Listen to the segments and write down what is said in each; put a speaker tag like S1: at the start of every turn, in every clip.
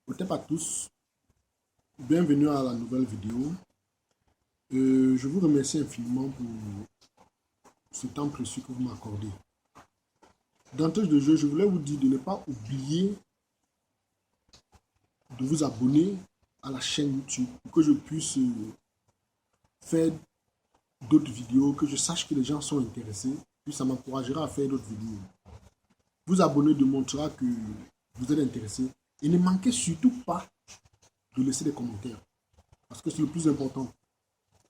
S1: Bonjour à tous, bienvenue à la nouvelle vidéo. Je vous remercie infiniment pour ce temps précieux que vous m'accordez. D'entrée de jeu, je voulais vous dire de ne pas oublier de vous abonner à la chaîne YouTube pour que je puisse faire d'autres vidéos, que je sache que les gens sont intéressés, puis ça m'encouragera à faire d'autres vidéos. Vous abonner démontrera que vous êtes intéressé et ne manquez surtout pas de laisser des commentaires parce que c'est le plus important.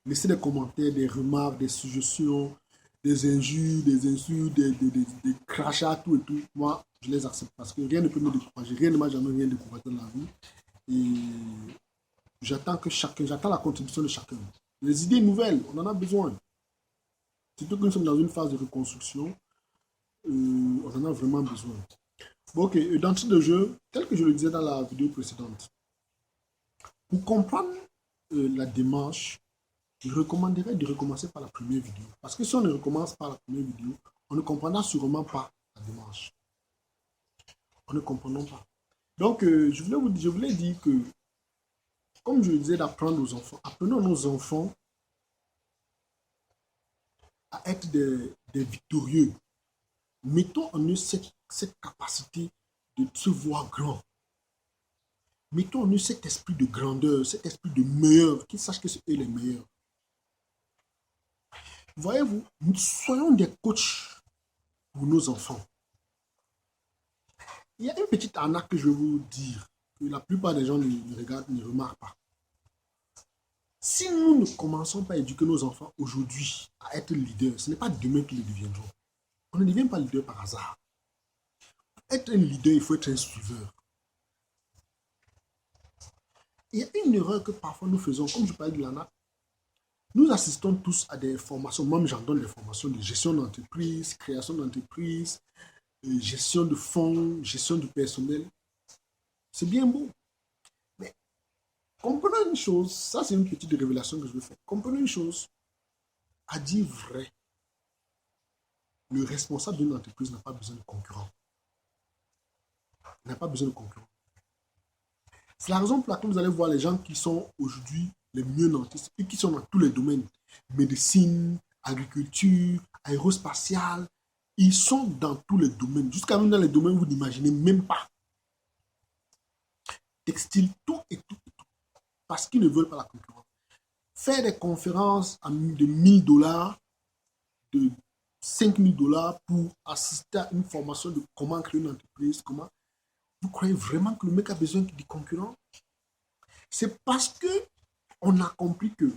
S1: Laissez des commentaires, des remarques, des suggestions, des injures, des insultes, des crachats, tout et tout. Moi, je les accepte parce que rien ne peut me décourager. Rien ne m'a jamais rien découragé dans la vie. Et j'attends la contribution de chacun. Les idées nouvelles, on en a besoin. Surtout que nous sommes dans une phase de reconstruction, on en a vraiment besoin. Bon, ok, d'entrée de jeu, tel que je le disais dans la vidéo précédente, pour comprendre la démarche, je recommanderais de recommencer par la première vidéo. Parce que si on ne recommence par la première vidéo, on ne comprendra sûrement pas la démarche. On ne comprendra pas. Donc, je voulais dire que, comme je le disais, d'apprendre aux enfants, apprenons nos enfants à être des victorieux. Mettons en eux cette capacité de se voir grand. Mettons en eux cet esprit de grandeur, cet esprit de meilleur, qu'ils sachent que c'est eux les meilleurs. Voyez-vous, soyons des coachs pour nos enfants. Il y a une petite arnaque que je vais vous dire, que la plupart des gens ne regardent, ne remarquent pas. Si nous ne commençons pas à éduquer nos enfants aujourd'hui à être leaders, ce n'est pas demain qu'ils le deviendront. On ne devient pas leader par hasard. Pour être un leader, il faut être un suiveur. Il y a une erreur que parfois nous faisons, comme je parlais de l'arnaque. Nous assistons tous à des formations, même j'en donne des formations de gestion d'entreprise, création d'entreprise, gestion de fonds, gestion du personnel. C'est bien beau. Mais comprenons une chose, ça c'est une petite révélation que je veux faire. Comprenons une chose, à dire vrai, le responsable d'une entreprise n'a pas besoin de concurrents. Il n'a pas besoin de concurrents. C'est la raison pour laquelle vous allez voir les gens qui sont aujourd'hui les mieux nantis et qui sont dans tous les domaines. Médecine, agriculture, aérospatiale. Ils sont dans tous les domaines. Jusqu'à même dans les domaines où vous n'imaginez même pas. Textile, tout et tout et tout. Parce qu'ils ne veulent pas la concurrence. Faire des conférences de 1000 $, de 5000 $ pour assister à une formation de comment créer une entreprise, comment. Vous croyez vraiment que le mec a besoin de concurrents? C'est parce que on a compris que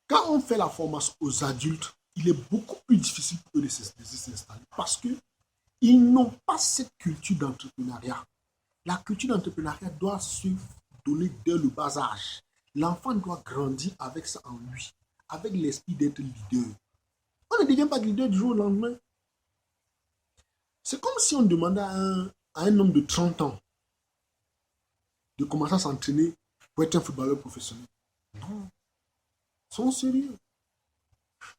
S1: quand on fait la formation aux adultes, il est beaucoup plus difficile pour eux de s'installer parce qu'ils n'ont pas cette culture d'entrepreneuriat. La culture d'entrepreneuriat doit se donner dès le bas âge. L'enfant doit grandir avec ça en lui, avec l'esprit d'être leader. On ne devient pas leader du jour au lendemain. C'est comme si on demandait à un homme de 30 ans de commencer à s'entraîner pour être un footballeur professionnel. Non, sont sérieux.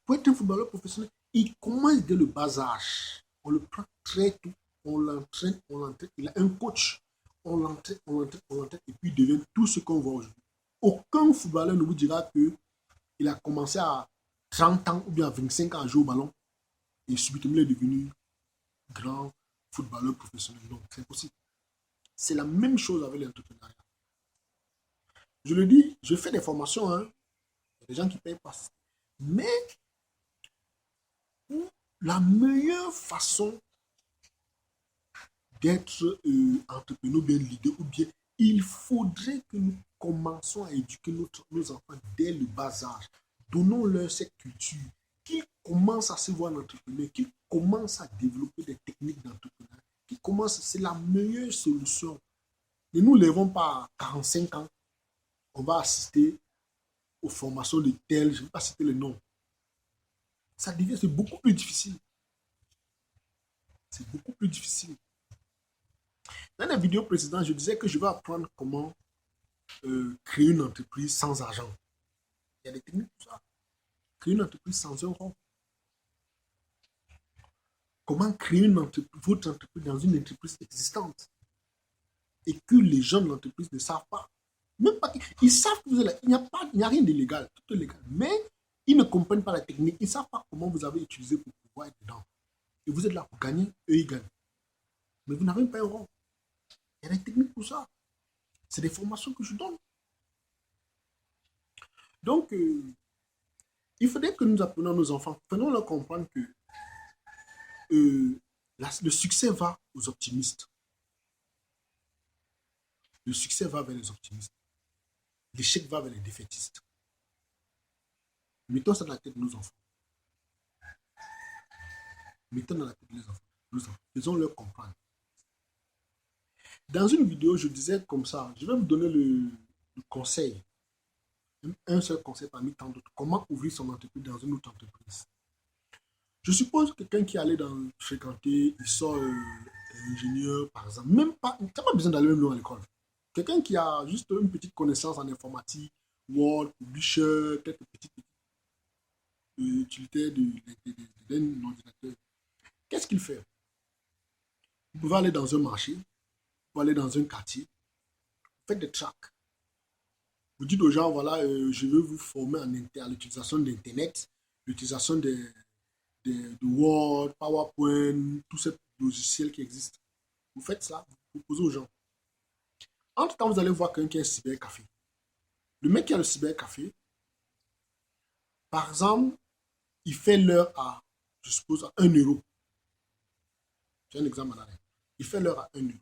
S1: Pour être un footballeur professionnel, il commence dès le bas âge. On le prend très tôt, on l'entraîne, il a un coach, on l'entraîne, et puis il devient tout ce qu'on voit aujourd'hui. Aucun footballeur ne vous dira qu'il a commencé à 30 ans ou bien à 25 ans à jouer au ballon et subitement il est devenu grand footballeur professionnel. Non, c'est impossible. C'est la même chose avec l'entrepreneuriat. Je le dis, je fais des formations, hein. Il y a des gens qui payent pas. Mais la meilleure façon d'être entrepreneur, bien leader, ou bien il faudrait que nous commençons à éduquer nos enfants dès le bas âge. Donnons-leur cette culture, qu'ils commencent à se voir entrepreneur, qu'ils commencent à développer des techniques d'entrepreneuriat, c'est la meilleure solution. Ne nous lèvons pas à 45 ans, on va assister aux formations de tels, je ne vais pas citer le nom. Ça devient, c'est beaucoup plus difficile. C'est beaucoup plus difficile. Dans la vidéo précédente, je disais que je vais apprendre comment créer une entreprise sans argent. Il y a des techniques pour ça. Créer une entreprise sans €. Comment créer votre entreprise dans une entreprise existante. et que les gens de l'entreprise ne savent pas. Même pas ils savent que vous êtes là. Il n'y a rien d'illégal. Tout est légal. Mais ils ne comprennent pas la technique. Ils ne savent pas comment vous avez utilisé pour pouvoir être dedans. Et vous êtes là pour gagner, eux ils gagnent. Mais vous n'avez pas un rond. Il y a des techniques pour ça. C'est des formations que je donne. Donc, il faudrait que nous apprenons nos enfants. Faisons-leur comprendre que le succès va aux optimistes. Le succès va vers les optimistes. L'échec va vers les défaitistes. Mettons ça dans la tête de nos enfants. Mettons dans la tête de nos enfants. Faisons-leur comprendre. Dans une vidéo, je disais comme ça, je vais vous donner le conseil. Un seul conseil parmi tant d'autres. Comment ouvrir son entreprise dans une autre entreprise. Je suppose que quelqu'un qui allait fréquenter, il sort ingénieur, par exemple. Même pas, tu n'as pas besoin d'aller même loin à l'école. Quelqu'un qui a juste une petite connaissance en informatique, Word, Publisher, quelques petites utilités d'un ordinateur. Qu'est-ce qu'il fait? Vous pouvez aller dans un marché, vous pouvez aller dans un quartier, vous faites des tracks. Vous dites aux gens, voilà, je veux vous former à l'utilisation d'Internet, l'utilisation de Word, PowerPoint, tous ces logiciels qui existent. Vous faites ça, vous proposez aux gens. Entre-temps, vous allez voir quelqu'un qui a un cybercafé. Le mec qui a le cybercafé, par exemple, il fait l'heure à, je suppose, à 1 euro. C'est un exemple en arrière. Il fait l'heure à 1 euro.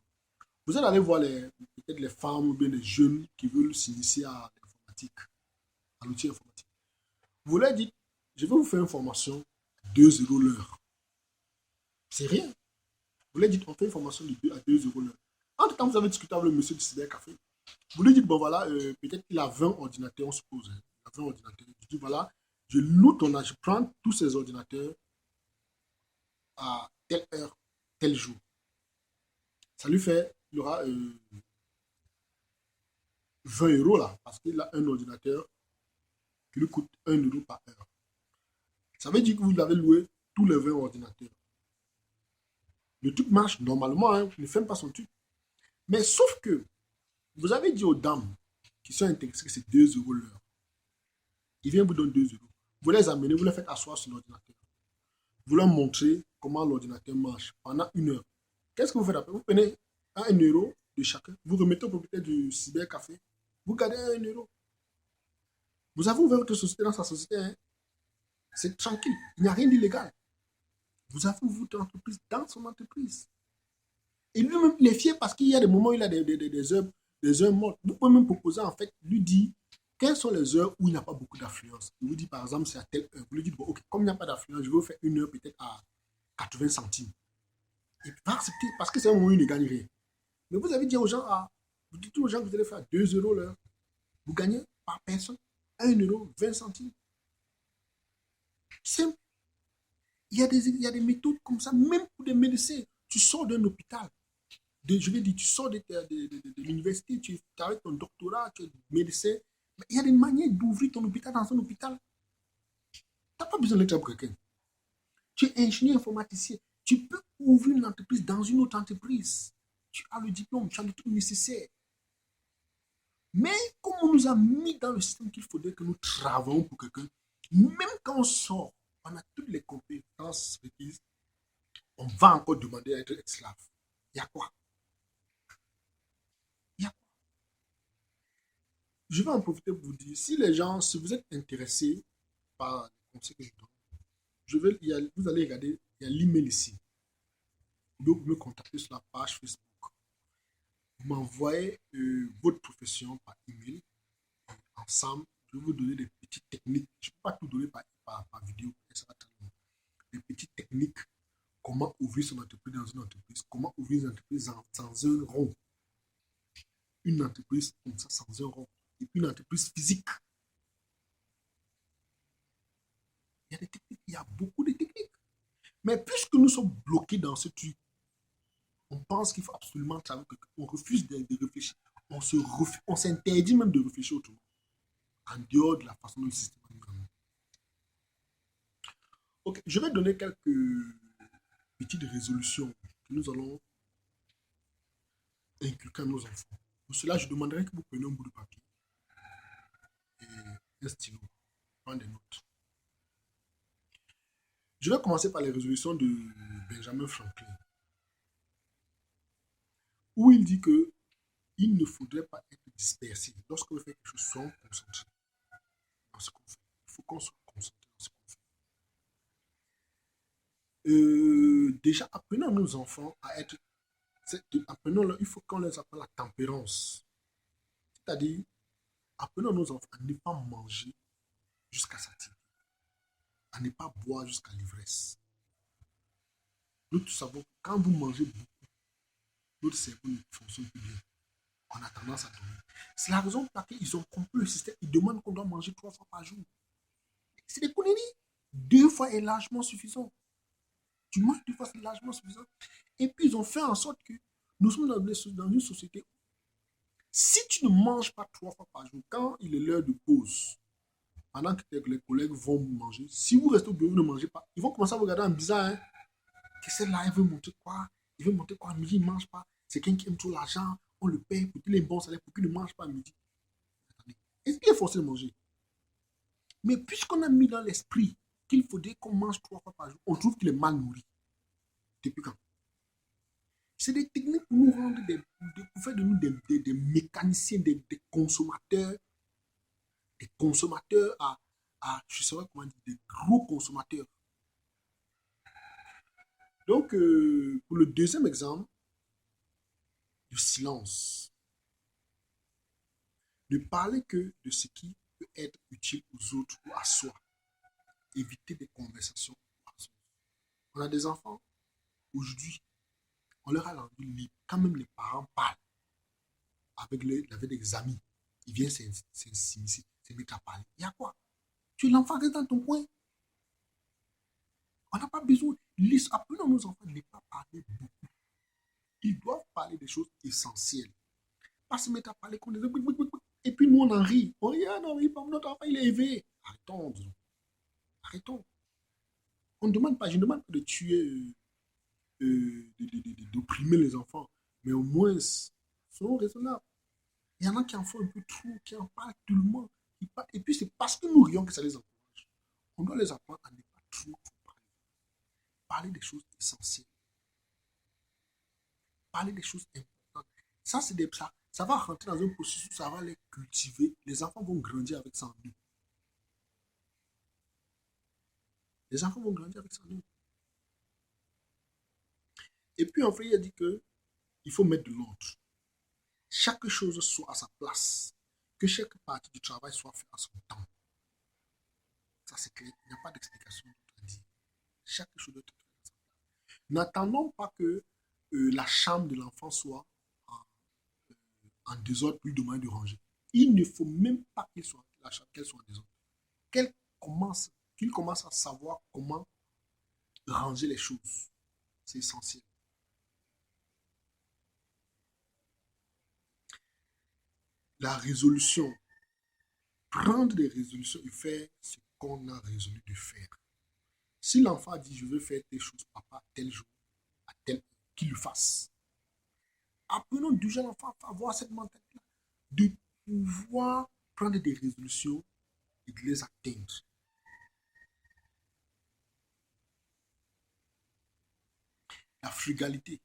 S1: Vous allez aller voir peut-être les femmes ou bien les jeunes qui veulent s'initier à l'informatique, à l'outil informatique. Vous leur dites, je vais vous faire une formation à 2 euros l'heure. C'est rien. Vous leur dites, on fait une formation à 2 euros l'heure. Entre-temps, vous avez discuté avec le monsieur du cybercafé. Vous lui dites, bon voilà, peut-être qu'il a 20 ordinateurs, on suppose. Hein. Il a 20 ordinateurs. Je dis, voilà, je loue ton âge, je prends tous ces ordinateurs à telle heure, tel jour. Ça lui fait, il aura 20 euros là, parce qu'il a un ordinateur qui lui coûte 1 euro par heure. Ça veut dire que vous avez loué tous les 20 ordinateurs. Le truc marche normalement, hein, ne fait pas son truc. Mais sauf que vous avez dit aux dames qui sont intéressées que c'est 2 euros l'heure. Ils viennent vous donner 2 euros. Vous les amenez, vous les faites asseoir sur l'ordinateur. Vous leur montrez comment l'ordinateur marche pendant 1 heure. Qu'est-ce que vous faites après? Vous prenez 1 euro de chacun, vous remettez au propriétaire du cybercafé, vous gardez 1 euro. Vous avez ouvert votre société dans sa société. Hein? C'est tranquille, il n'y a rien d'illégal. Vous avez ouvert votre entreprise dans son entreprise. Et lui-même, il est fier parce qu'il y a des moments où il a des heures mortes. Vous pouvez même proposer, en fait, lui dire quelles sont les heures où il n'y a pas beaucoup d'affluence. Il vous dit, par exemple, c'est à telle heure. Vous lui dites, bon, ok, comme il n'y a pas d'affluence, je vais vous faire 1 heure peut-être à 80 centimes. Et pas accepter parce que c'est un moment où il ne gagne rien. Mais vous avez dit aux gens, vous dites aux gens que vous allez faire 2 euros l'heure. Vous gagnez par personne 1 euro 20 centimes. Simple. Il y a des méthodes comme ça, même pour des médecins. Tu sors d'un hôpital. Je vais dire, tu sors de l'université, tu es avec ton doctorat, tu es médecin. Mais il y a des manières d'ouvrir ton hôpital dans un hôpital. Tu n'as pas besoin d'être quelqu'un. Tu es ingénieur informaticien. Tu peux ouvrir une entreprise dans une autre entreprise. Tu as le diplôme, tu as le truc nécessaire. Mais comme on nous a mis dans le système qu'il faudrait que nous travaillons pour quelqu'un, même quand on sort, on a toutes les compétences requises, on va encore demander à être esclave. Il y a quoi? Il y a quoi? Je vais en profiter pour vous dire, si les gens, si vous êtes intéressés par les conseils que je donne, vous allez regarder, il y a l'email ici. Vous pouvez me contacter sur la page Facebook. Vous m'envoyez votre profession par email. Ensemble, je vais vous donner des petites techniques. Je ne peux pas tout donner par vidéo. Ça va très long. Des petites techniques. Comment ouvrir son entreprise dans une entreprise. Comment ouvrir une entreprise sans un rond. Une entreprise comme ça, sans un rond. Et puis une entreprise physique. Il y a des techniques. Il y a beaucoup de techniques. Mais puisque nous sommes bloqués dans ce truc, on pense qu'il faut absolument travailler. On refuse de réfléchir. On s'interdit même de réfléchir autrement. En dehors de la façon dont le système est gouverné. Ok, je vais donner quelques petites résolutions que nous allons inculquer à nos enfants. Pour cela, je demanderais que vous preniez un bout de papier et un stylo, prendre des notes. Je vais commencer par les résolutions de Benjamin Franklin, où il dit que il ne faudrait pas être dispersé. Lorsque vous faites quelque chose, soyons concentrés dans ce qu'on fait. Il faut qu'on soit concentré dans ce qu'on fait. Déjà, apprenons à nos enfants à être. Apprenons-leur, il faut qu'on les apprenne la tempérance. C'est-à-dire, apprenons à nos enfants à ne pas manger jusqu'à satiété, à ne pas boire jusqu'à l'ivresse. Nous tous savons que quand vous mangez beaucoup, notre cerveau ne fonctionne plus bien. On a tendance à dormir. C'est la raison pour laquelle ils ont compris le système. Ils demandent qu'on doit manger 3 fois par jour. C'est des conneries. 2 fois est largement suffisant. Tu manges 2 fois, c'est largement suffisant. Et puis, ils ont fait en sorte que nous sommes dans une société où si tu ne manges pas 3 fois par jour, quand il est l'heure de pause, pendant que les collègues vont manger, si vous restez au bureau, vous ne mangez pas, ils vont commencer à vous regarder en bizarre. Hein? Qu'est-ce que là, il veut montrer quoi? Il veut montrer quoi à midi, il ne mange pas. C'est quelqu'un qui aime trop l'argent, on le paye pour qu'il ait un bon salaire, pour qu'il ne mange pas à midi. Est-ce qu'il est forcé de manger? Mais puisqu'on a mis dans l'esprit qu'il faudrait qu'on mange 3 fois par jour, on trouve qu'il est mal nourri. Depuis quand? C'est des techniques pour nous rendre pour faire de nous des mécaniciens, des consommateurs je ne sais pas comment dire, des gros consommateurs. Donc, pour le deuxième exemple, le silence. Ne parler que de ce qui peut être utile aux autres ou à soi. Éviter des conversations. On a des enfants, aujourd'hui, on leur a rendu libre. Quand même les parents parlent avec des amis, ils viennent s'immiscer, se mettre à parler. Il y a quoi? Tu es l'enfant qui est dans ton coin. On n'a pas besoin. Apprenons nos enfants à ne pas parler beaucoup. Ils doivent parler des choses essentielles. Pas se mettre à parler comme des... Et puis nous, on en rit. On rit, ah non, notre enfant, il est éveillé. Arrêtons, disons. Arrêtons. On ne demande pas, je ne demande pas de tuer, d'opprimer les enfants. Mais au moins, soyons raisonnables. Il y en a qui en font un peu trop, qui en parlent tout le monde. Et puis c'est parce que nous rions que ça les encourage. On doit les apprendre à ne pas trop parler. Parler des choses essentielles. Parler des choses importantes. Ça, c'est des ça va rentrer dans un processus, ça va les cultiver. Les enfants vont grandir avec ça en nous. Les enfants vont grandir avec ça en nous. Et puis, en fait, il a dit que il faut mettre de l'ordre. Chaque chose soit à sa place. Que chaque partie du travail soit faite à son temps. Ça, c'est clair. Il n'y a pas d'explication à dire. Chaque chose doit être faite à sa place. N'attendons pas que la chambre de l'enfant soit en désordre puis demander de ranger. Il ne faut même pas qu'elle soit en désordre. Qu'elle commence, qu'il commence à savoir comment ranger les choses. C'est essentiel. La résolution. Prendre des résolutions et faire ce qu'on a résolu de faire. Si l'enfant dit je veux faire telle chose, papa, tel jour, à tel qu'il le fasse. Apprenons déjà l'enfant à avoir cette mentalité-là, de pouvoir prendre des résolutions et de les atteindre. La frugalité.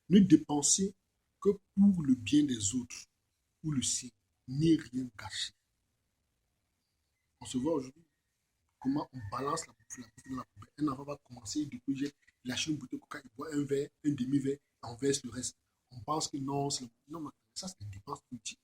S1: Ne dépenser que pour le bien des autres ou le sien, ni rien gâcher. On se voit aujourd'hui comment on balance la bouffe dans la poubelle. Un enfant va commencer, il achète une bouteille de coca, il boit un verre, un demi-verre, et on verse le reste. On pense que non, non, mais ça c'est une dépense inutile.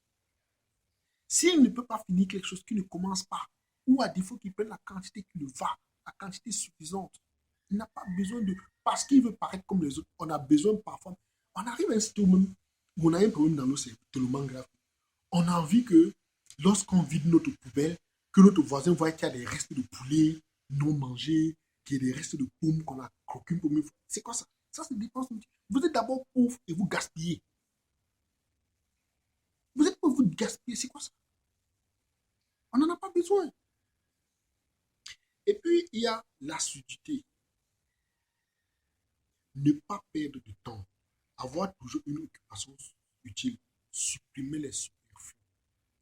S1: S'il ne peut pas finir quelque chose qui ne commence pas, ou à défaut qu'il prenne la quantité qui le va, la quantité suffisante, il n'a pas besoin de... Parce qu'il veut paraître comme les autres, on a besoin parfois... On arrive à un stade où on a un problème dans nos cerveaux, tellement grave. On a envie que, lorsqu'on vide notre poubelle, que notre voisin voit qu'il y a des restes de poulet non mangés, qu'il y a des restes de pommes qu'on a croquées une première fois. C'est quoi ça? Ça, c'est dépense. Vous êtes d'abord pauvre et vous gaspillez. Vous êtes pauvre, vous gaspillez. C'est quoi ça? On n'en a pas besoin. Et puis, il y a l'assiduité. Ne pas perdre de temps. Avoir toujours une occupation utile. Supprimer les superflus.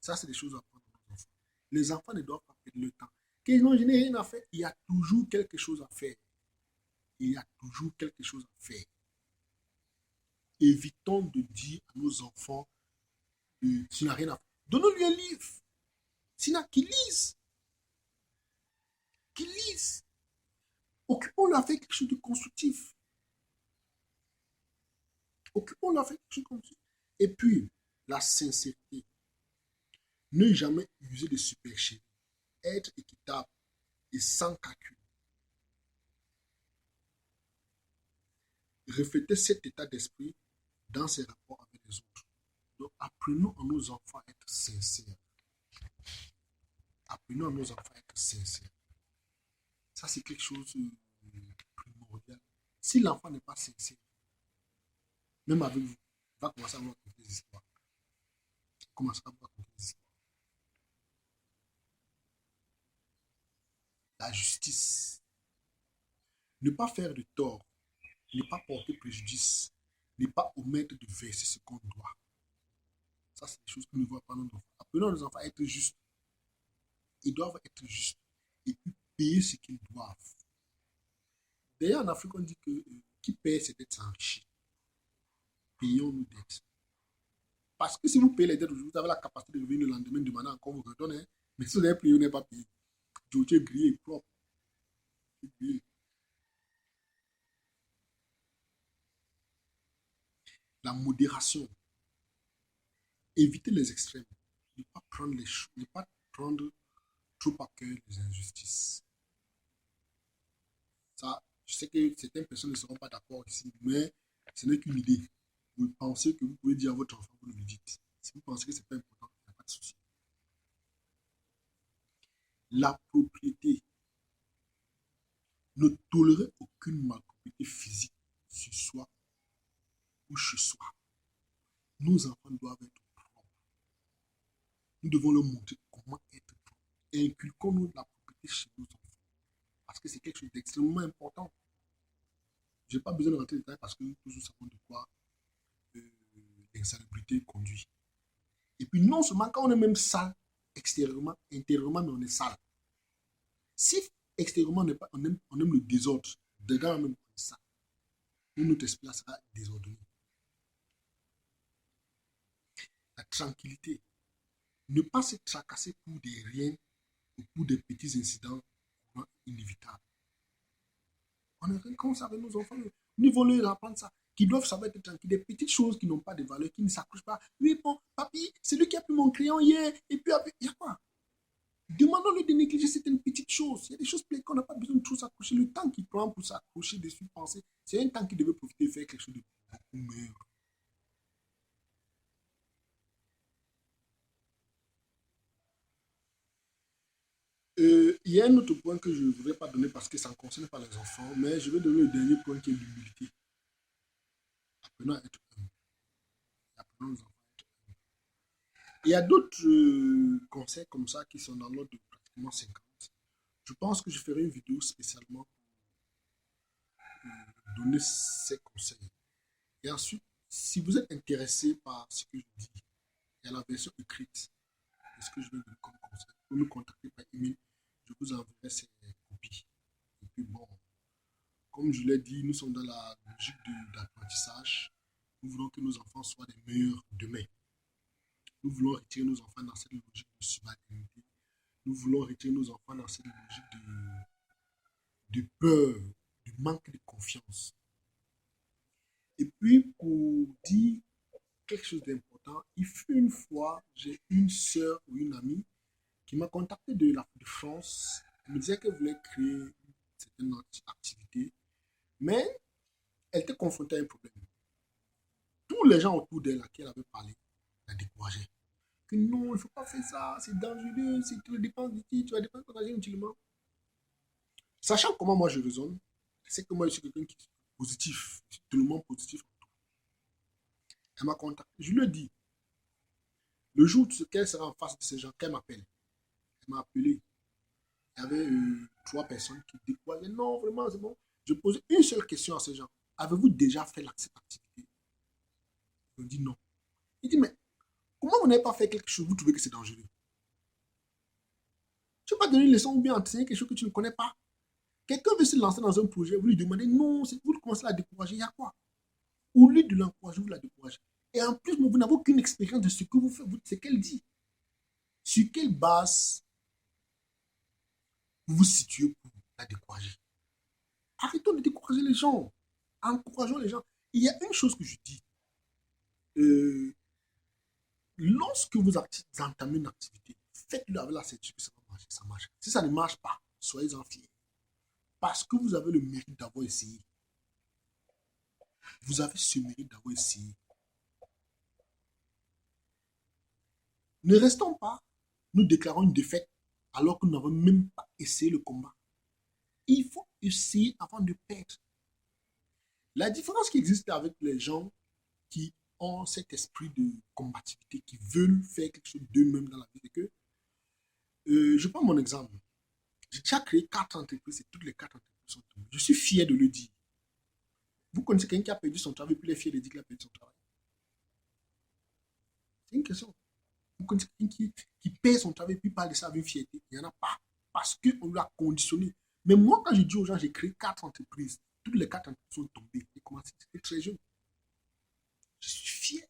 S1: Ça, c'est des choses à prendre aux enfants. Les enfants ne doivent pas perdre le temps. Qu'ils n'ont rien à faire, il y a toujours quelque chose à faire. Il y a toujours quelque chose à faire. Évitons de dire à nos enfants qu'il n'a rien à faire. Donnons-lui un livre. Sinon, qu'il lise. Qu'il lise. Occupons-le avec quelque chose de constructif. Occupons-le avec quelque chose de constructif. Et puis, la sincérité. Ne jamais user de supercherie. Être équitable et sans calcul. Refléter cet état d'esprit dans ses rapports avec les autres. Donc, apprenons à nos enfants à être sincères. Apprenons à nos enfants à être sincères. Ça, c'est quelque chose de primordial. Si l'enfant n'est pas sincère, même avec vous, il va commencer à vous raconter des histoires. Il commencera à vous raconter des histoires. La justice. Ne pas faire de tort, ne pas porter préjudice, ne pas omettre de verser ce qu'on doit. Ça, c'est des choses que nous ne voyons pas dans nos enfants. Apprenons nos enfants à être justes. Ils doivent être justes et puis payer ce qu'ils doivent. D'ailleurs, en Afrique, on dit que qui paye ses dettes s'enrichit. Payons nos dettes. Parce que si vous payez les dettes, vous avez la capacité de revenir le lendemain, demander encore vous redonner. Mais si vous avez payé, vous n'avez pas payé. Tu es grillé, propre. Grillé. La modération. Éviter les extrêmes. Ne pas prendre les choses, ne pas prendre trop à cœur les injustices. Ça, je sais que certaines personnes ne seront pas d'accord ici, mais ce n'est qu'une idée. Vous pensez que vous pouvez dire à votre enfant, vous le dites. Si vous pensez que ce n'est pas important, il n'y a pas de souci. La propriété. Ne tolérer aucune malpropriété physique sur soi ou chez soi. Nos enfants doivent être propres. Nous devons leur montrer comment être propre. Et inculquons-nous la propriété chez nos enfants. Parce que c'est quelque chose d'extrêmement important. Je n'ai pas besoin de rentrer dans les détails parce que nous tous nous savons de quoi l'insalubrité conduit. Et puis non seulement quand on est même sale extérieurement, intérieurement, mais on est sale. Si extérieurement on aime le désordre, dedans même on est sale. Notre esprit sera désordonné. La tranquillité. Ne pas se tracasser pour des riens ou pour des petits incidents inévitables. On est comme ça avec nos enfants. Nous devons leur apprendre ça. Qui doivent savoir être tranquilles. Des petites choses qui n'ont pas de valeur, qui ne s'accrochent pas. Oui, bon, papy, c'est lui qui a pris mon crayon hier. Et puis, il y a quoi? Demandons-lui de négliger certaines petites choses. Il y a des choses qu'on n'a pas besoin de trop s'accrocher. Le temps qu'il prend pour s'accrocher dessus, penser, c'est un temps qu'il devait profiter de faire quelque chose de beaucoup meilleur. Il y a un autre point que je ne voudrais pas donner parce que ça ne concerne pas les enfants, mais je vais donner le dernier point qui est l'humilité. Apprenons à être humble. Apprenons aux enfants à être humbles. Il y a d'autres conseils comme ça qui sont dans l'ordre de pratiquement 50. Je pense que je ferai une vidéo spécialement pour donner ces conseils. Et ensuite, si vous êtes intéressé par ce que je dis, il y a la version écrite de ce que je vais donner comme conseil. Vous me contactez par email, je vous enverrai ces copies. Et puis bon, comme je l'ai dit, nous sommes dans la logique d'apprentissage. Nous voulons que nos enfants soient des meilleurs demain. Nous voulons retirer nos enfants dans cette logique de subalternité. Nous voulons retirer nos enfants dans cette logique de peur, de manque de confiance. Et puis, pour dire quelque chose d'important, il fut une fois, j'ai une sœur ou une amie qui m'a contacté de France. Elle me disait qu'elle voulait créer une certaine activité, mais elle était confrontée à un problème. Tous les gens autour d'elle à qui elle avait parlé la décourageaient. Que non, il ne faut pas faire ça, c'est dangereux, si tu dépenses d'ici, tu vas dépenser ton argent inutilement. Sachant comment moi je raisonne, c'est que moi je suis quelqu'un qui est positif, tellement positif. Elle m'a contacté, je lui ai dit, le jour qu'elle sera en face de ces gens, qu'elle m'appelle. Elle m'a appelé. Il y avait trois personnes qui décourageaient. Non, vraiment, c'est bon. Je pose une seule question à ces gens. Avez-vous déjà fait cette activité? On dit non. Il dit, mais comment vous n'avez pas fait quelque chose, vous trouvez que c'est dangereux? Tu ne peux pas donner une leçon ou bien enseigner quelque chose que tu ne connais pas. Quelqu'un veut se lancer dans un projet, vous lui demandez non, vous commencez à la décourager, il y a quoi? Au lieu de l'encourager, vous la découragez. Et en plus, vous n'avez aucune expérience de ce que vous faites, ce qu'elle dit. Sur quelle base vous vous situez pour la décourager? Arrêtons de décourager les gens. Encourageons les gens. Il y a une chose que je dis. Lorsque vous entamez une activité, faites-le avec la certitude que ça va marcher, ça marche. Si ça ne marche pas, soyez-en fiers. Parce que vous avez le mérite d'avoir essayé. Vous avez ce mérite d'avoir essayé. Ne restons pas, nous déclarons une défaite alors que nous n'avons même pas essayé le combat. Il faut essayer avant de perdre. La différence qui existe avec les gens qui ont cet esprit de combativité, qui veulent faire quelque chose d'eux-mêmes dans la vie, c'est que, je prends mon exemple. J'ai déjà créé 4 entreprises et toutes les 4 entreprises sont tombées. Je suis fier de le dire. Vous connaissez quelqu'un qui a perdu son travail et puis il est fier de dire qu'il a perdu son travail? C'est une question. Vous connaissez quelqu'un qui perd son travail et puis parle de ça avec fierté? Il n'y en a pas. Parce qu'on l'a conditionné. Mais moi, quand je dis aux gens, j'ai créé 4 entreprises. Toutes les 4 entreprises sont tombées. J'ai commencé, j'étais très jeune. Je suis fier.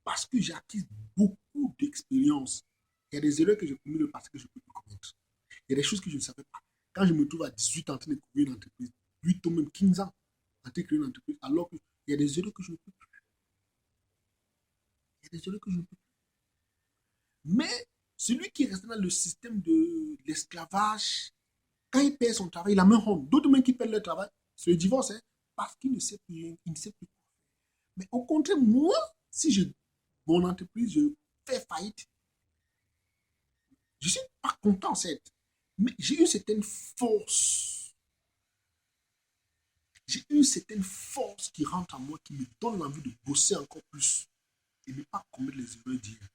S1: Parce que j'ai acquis beaucoup d'expérience. Il y a des erreurs que j'ai commises le passé que je ne peux plus commettre. Il y a des choses que je ne savais pas. Quand je me trouve à 18 ans en train de créer une entreprise, 8 ou même 15 ans en train de créer une entreprise, alors qu'il y a des erreurs que je ne peux plus. Il y a des erreurs que je ne peux plus. Mais celui qui reste dans le système de l'esclavage, quand il perd son travail, il a même honte. D'autres même qui perdent leur travail, c'est le divorce, hein, parce qu'il ne sait plus rien, il ne sait plus. Mais au contraire, moi, si mon entreprise, je fais faillite, je ne suis pas content, certes, mais j'ai une certaine force. J'ai une certaine force qui rentre en moi, qui me donne l'envie de bosser encore plus et ne pas commettre les erreurs d'hier.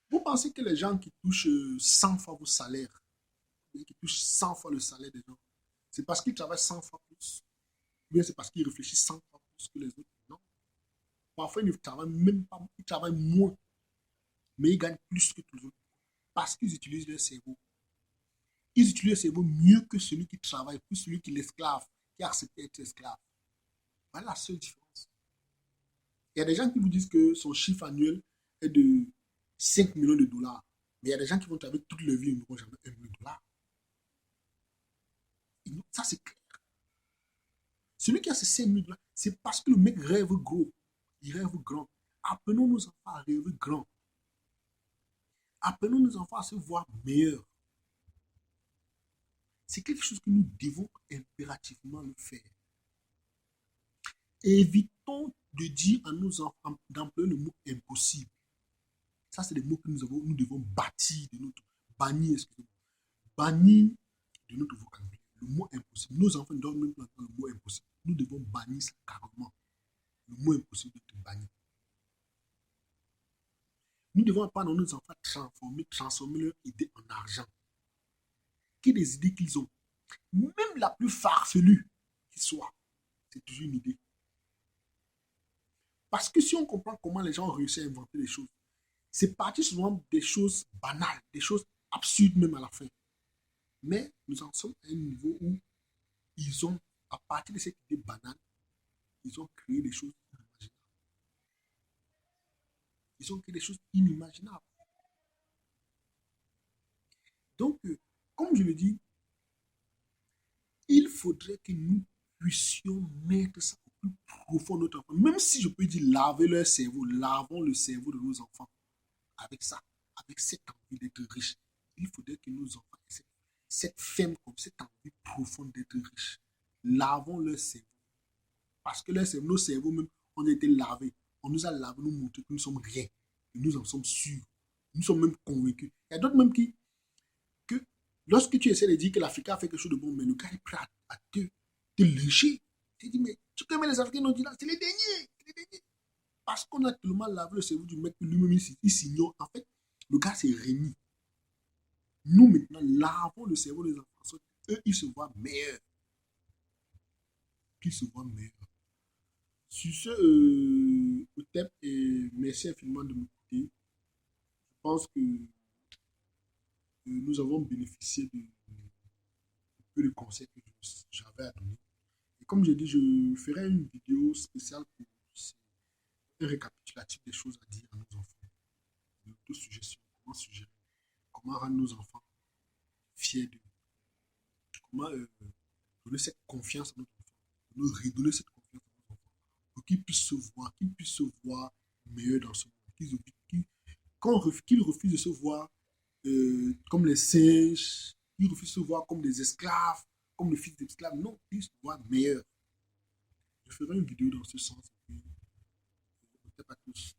S1: Vous pensez que les gens qui touchent 100 fois vos salaires, qui touchent 100 fois le salaire des gens, c'est parce qu'ils travaillent 100 fois plus? Ou bien c'est parce qu'ils réfléchissent 100 fois plus que les autres? Non. Parfois, ils ne travaillent même pas, ils travaillent moins, mais ils gagnent plus que tous les autres. Parce qu'ils utilisent leur cerveau. Ils utilisent leur cerveau mieux que celui qui travaille, plus celui qui est l'esclave, qui a accepté d'être esclave. Voilà la seule différence. Il y a des gens qui vous disent que son chiffre annuel est de 5 millions de dollars. Mais il y a des gens qui vont travailler toute leur vie et n'auront jamais 1 million de dollars. Et non, ça, c'est clair. Celui qui a ces 5 millions de dollars, c'est parce que le mec rêve gros. Il rêve grand. Apprenons nos enfants à rêver grand. Apprenons nos enfants à se voir meilleurs. C'est quelque chose que nous devons impérativement le faire. Évitons de dire à nos enfants d'employer le mot impossible. Ça, c'est des mots que nous devons bâtir de notre, bannir, excusez-moi, bannir de notre vocabulaire. Le mot impossible. Nos enfants ne doivent même pas entendre le mot impossible. Nous devons bannir ça carrément. Le mot impossible doit être banni. Nous devons apprendre à nos enfants à transformer leur idée en argent. Quelles des idées qu'ils ont, même la plus farfelue qu'ils soient, c'est toujours une idée. Parce que si on comprend comment les gens ont réussi à inventer les choses, c'est parti souvent des choses banales, des choses absurdes même à la fin. Mais nous en sommes à un niveau où ils ont, à partir de cette idée banale, ils ont créé des choses inimaginables. Ils ont créé des choses inimaginables. Donc, comme je le dis, il faudrait que nous puissions mettre ça au plus profond de notre enfant. Même si je peux dire laver leur cerveau, lavons le cerveau de nos enfants avec ça, avec cette envie d'être riche. Il faudrait que nos enfants aient cette femme, comme cette envie profonde d'être riche. Lavons leur cerveau. Parce que nos cerveaux même, ont été lavés. On nous a lavé, nous montré que nous sommes rien. Et nous en sommes sûrs. Nous sommes même convaincus. Il y a d'autres même que lorsque tu essaies de dire que l'Africain a fait quelque chose de bon, mais le gars est prêt à te lécher. Tu te dis, mais tu connais les Africains, on dit là, c'est les derniers. Parce qu'on a tellement lavé le cerveau du mec que lui-même, il s'ignore. En fait, le gars s'est réuni. Nous, maintenant, lavons le cerveau des enfants. Eux, ils se voient meilleurs. Ils se voient meilleurs. Sur ce, peut-être, et merci infiniment de m'écouter. Je pense que nous avons bénéficié de peu de conseils que j'avais à donner. Et comme j'ai dit, je ferai une vidéo spéciale pour un récapitulatif des choses à dire à nos enfants. De deux suggestions. Comment suggérer, comment rendre nos enfants fiers d'eux. Comment donner cette confiance à nos enfants. Nous redonner cette confiance à nos enfants. Pour qu'ils puissent se voir meilleurs dans ce monde. Qu'ils refusent de se voir comme les singes, qu'ils refusent de se voir comme des esclaves, comme les fils d'esclaves. Non, qu'ils se voient meilleurs. Je ferai une vidéo dans ce sens. Peut-être à tous.